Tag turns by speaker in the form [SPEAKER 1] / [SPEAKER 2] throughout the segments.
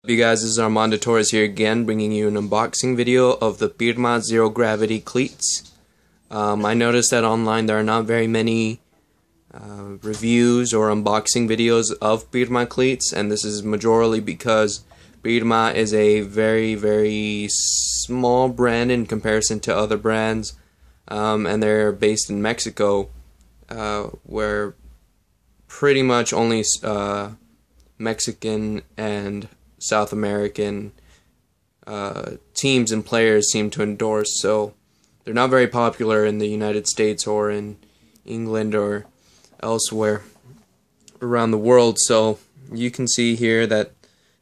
[SPEAKER 1] You guys, this is Armando Torres here again, bringing you an unboxing video of the Pirma Zero Gravity Cleats. I noticed that online there are not very many reviews or unboxing videos of Pirma Cleats, and this is majorly because Pirma is a very small brand in comparison to other brands, and they're based in Mexico, where pretty much only Mexican and South American teams and players seem to endorse, so they're not very popular in the United States or in England or elsewhere around the world. So you can see here that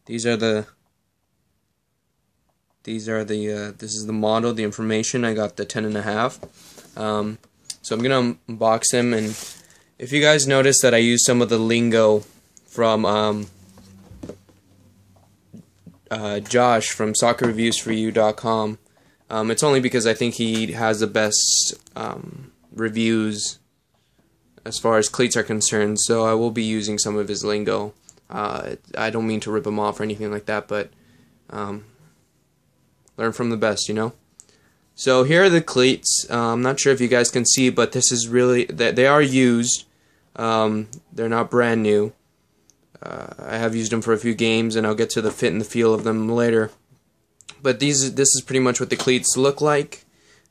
[SPEAKER 1] this is the model, the information. I got the 10.5. So I'm gonna unbox them, and if you guys notice that I use some of the lingo from Josh from soccerreviewsforyou.com. It's only because I think he has the best reviews as far as cleats are concerned, so I will be using some of his lingo. I don't mean to rip him off or anything like that, but learn from the best, you know? So here are the cleats. I'm not sure if you guys can see, but this is really, they are used. They're not brand new. I have used them for a few games, and I'll get to the fit and the feel of them later. But this is pretty much what the cleats look like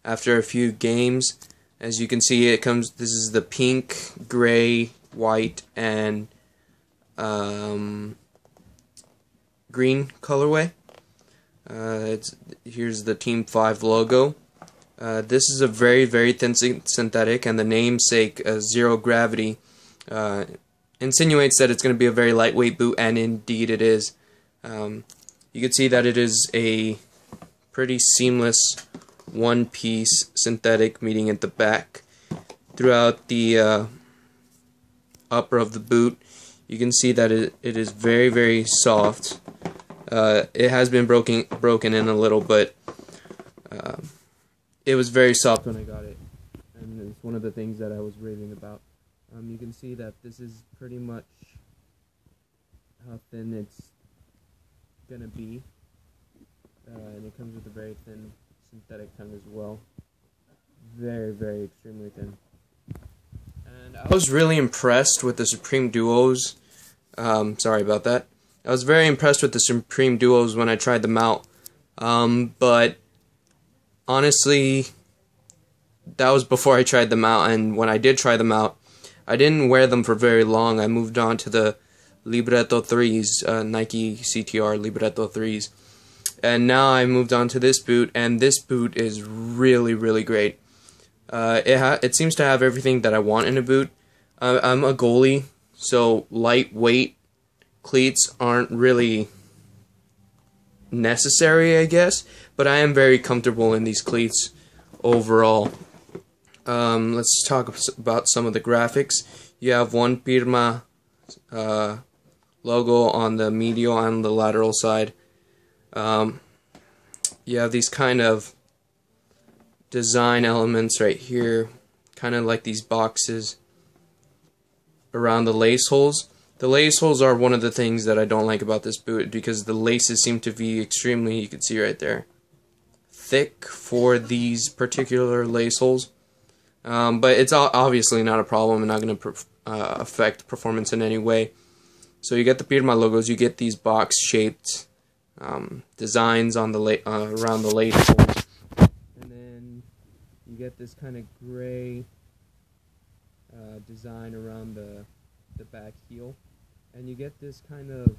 [SPEAKER 1] after a few games. As you can see, it comes. This is the pink, gray, white, and green colorway. Here's the Team 5 logo. This is a very thin synthetic, and the namesake Zero Gravity insinuates that it's going to be a very lightweight boot, and indeed it is. You can see that it is a pretty seamless one-piece synthetic meeting at the back. Throughout the upper of the boot, you can see that it is very soft. It has been broken in a little, but it was very soft when I got it, and it's one of the things that I was raving about. You can see that this is pretty much how thin it's gonna be, and it comes with a very thin synthetic tongue as well. Very extremely thin. And I was really impressed with the Supreme Duos. Sorry about that. I was very impressed with the Supreme Duos when I tried them out, but honestly, that was before I tried them out, and when I did try them out, I didn't wear them for very long. I moved on to the Libretto 3s, Nike CTR Libretto 3s. And now I moved on to this boot, and this boot is really great. It seems to have everything that I want in a boot. I'm a goalie, so lightweight cleats aren't really necessary, I guess. But I am very comfortable in these cleats overall. Let's talk about some of the graphics. You have one Pirma logo on the medial and the lateral side. You have these kind of design elements right here, kind of like these boxes around the lace holes. The lace holes are one of the things that I don't like about this boot, because the laces seem to be extremely, you can see right there, thick for these particular lace holes. But it's obviously not a problem and not going to affect performance in any way. So you get the Pirma logos, you get these box-shaped designs on the around the lace holes, and then you get this kind of gray design around the back heel, and you get this kind of,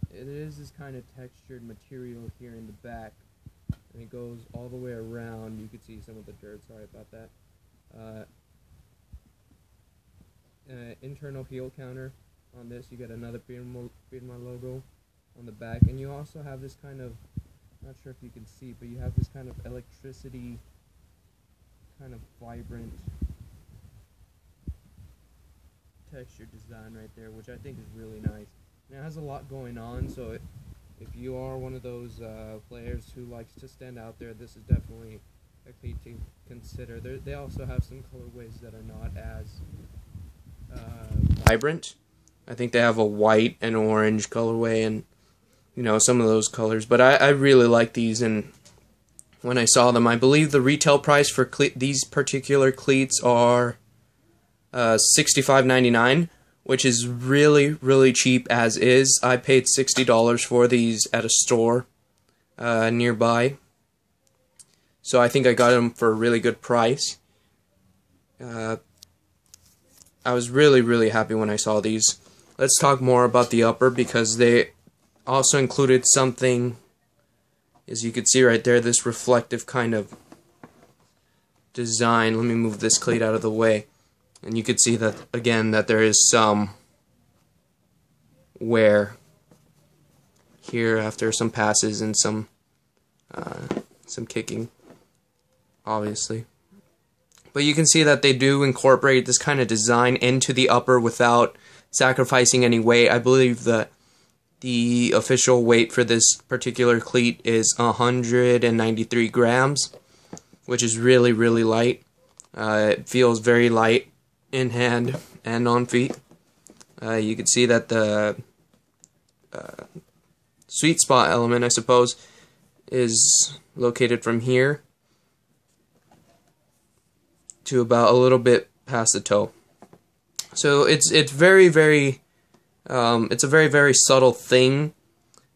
[SPEAKER 1] it is this kind of textured material here in the back. And it goes all the way around. You can see some of the dirt, sorry about that. Internal heel counter on this. You get another Pirma logo on the back. And you also have this kind of, not sure if you can see, but you have this kind of electricity, kind of vibrant texture design right there, which I think is really nice. And it has a lot going on, so if you are one of those players who likes to stand out there, this is definitely a cleat to consider. They also have some colorways that are not as vibrant. I think they have a white and orange colorway and, you know, some of those colors. But I really like these, and when I saw them, I believe the retail price for these particular cleats are $65.99, which is really, really cheap as is. I paid $60 for these at a store nearby. So I think I got them for a really good price. I was really, really happy when I saw these. Let's talk more about the upper, because they also included something, as you can see right there, this reflective kind of design. Let me move this cleat out of the way. And you can see that, again, that there is some wear here after some passes and some kicking, obviously. But you can see that they do incorporate this kind of design into the upper without sacrificing any weight. I believe that the official weight for this particular cleat is 193 grams, which is really, really light. It feels very light in hand and on feet. You can see that the sweet spot element, I suppose, is located from here to about a little bit past the toe. So it's very, very it's a very, very subtle thing.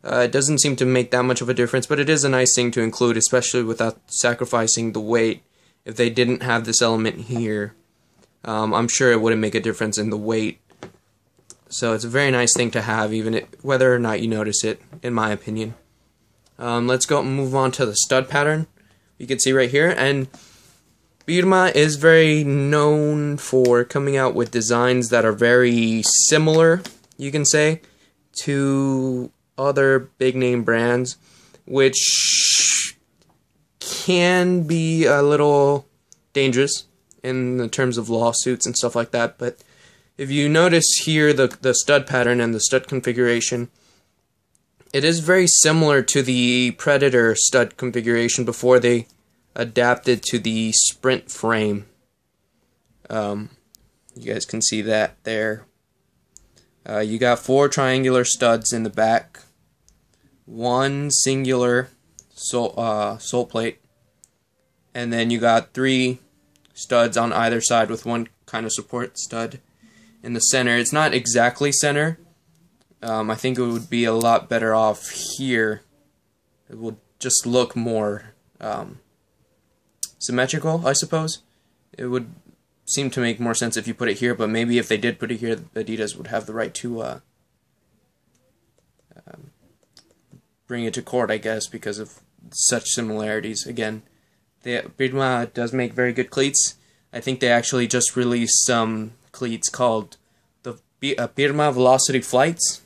[SPEAKER 1] It doesn't seem to make that much of a difference, but it is a nice thing to include, especially without sacrificing the weight. If they didn't have this element here, I'm sure it wouldn't make a difference in the weight. So it's a very nice thing to have, even whether or not you notice it, in my opinion. Let's go and move on to the stud pattern. You can see right here, and Pirma is very known for coming out with designs that are very similar, you can say, to other big name brands, which can be a little dangerous in the terms of lawsuits and stuff like that. But if you notice here the stud pattern and the stud configuration, it is very similar to the Predator stud configuration before they adapted to the sprint frame. You guys can see that there. You got 4 triangular studs in the back, 1 singular sole plate, and then you got 3 studs on either side with 1 kind of support stud in the center. It's not exactly center. I think it would be a lot better off here. It will just look more symmetrical, I suppose. It would seem to make more sense if you put it here, but maybe if they did put it here, Adidas would have the right to bring it to court, I guess, because of such similarities. Again, Pirma does make very good cleats. I think they actually just released some cleats called the Pirma Velocity Flights,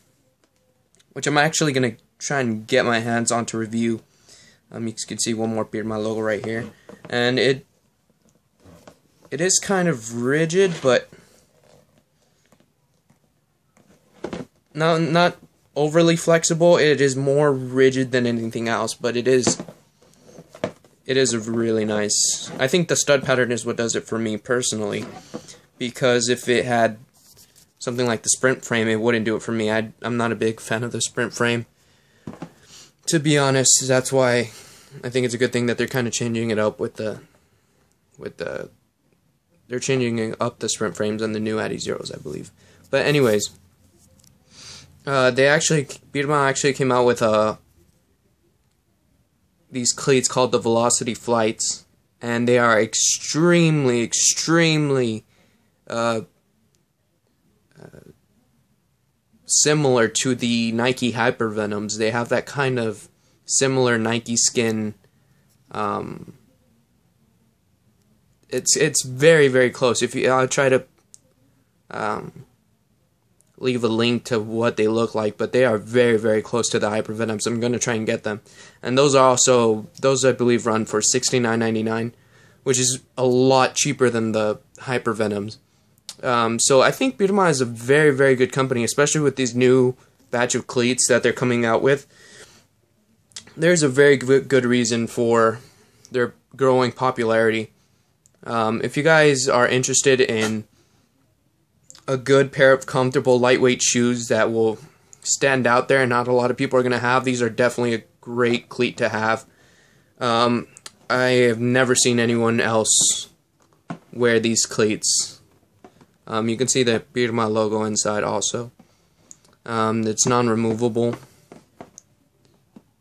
[SPEAKER 1] which I'm actually going to try and get my hands on to review. You can see one more Pirma logo right here. And it is kind of rigid, but not overly flexible. It is more rigid than anything else, but it is a really nice. I think the stud pattern is what does it for me personally, because if it had something like the sprint frame, it wouldn't do it for me. I'm not a big fan of the sprint frame, to be honest. That's why I think it's a good thing that they're kind of changing it up they're changing up the sprint frames on the new Addy Zeros, I believe. But anyways, Pirma actually came out with these cleats called the Velocity Flights, and they are extremely, extremely similar to the Nike Hypervenoms. They have that kind of similar Nike skin. It's very, very close. I'll try to leave a link to what they look like, but they are very, very close to the Hypervenoms. I'm going to try and get them. And those I believe run for $69.99, which is a lot cheaper than the Hypervenoms. So I think Pirma is a very, very good company, especially with these new batch of cleats that they're coming out with. There's a very good reason for their growing popularity. If you guys are interested in a good pair of comfortable lightweight shoes that will stand out there and not a lot of people are going to have. These are definitely a great cleat to have. I have never seen anyone else wear these cleats. You can see the Pirma logo inside also. It's non-removable,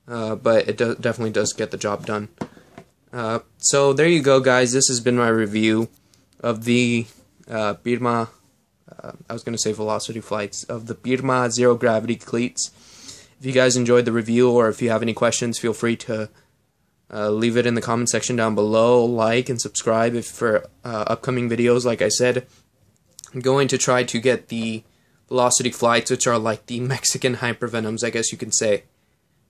[SPEAKER 1] but it definitely does get the job done. So there you go, guys. This has been my review of the Pirma, I was going to say Velocity Flights, of the Pirma Zero Gravity cleats. If you guys enjoyed the review, or if you have any questions, feel free to leave it in the comment section down below. Like and subscribe for upcoming videos. Like I said, I'm going to try to get the Velocity Flights, which are like the Mexican hypervenoms, I guess you can say.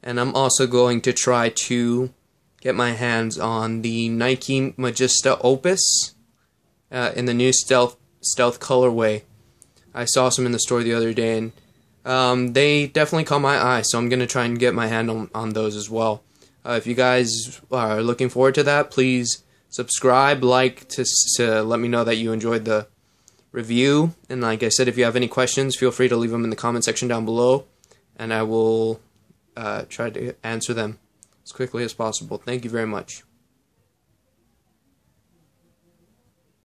[SPEAKER 1] And I'm also going to try to get my hands on the Nike Magista Opus in the new stealth colorway. I saw some in the store the other day, and they definitely caught my eye, so I'm going to try and get my hand on those as well. If you guys are looking forward to that, please subscribe, like, to let me know that you enjoyed the review. And like I said, if you have any questions, feel free to leave them in the comment section down below, and I will try to answer them as quickly as possible. Thank you very much.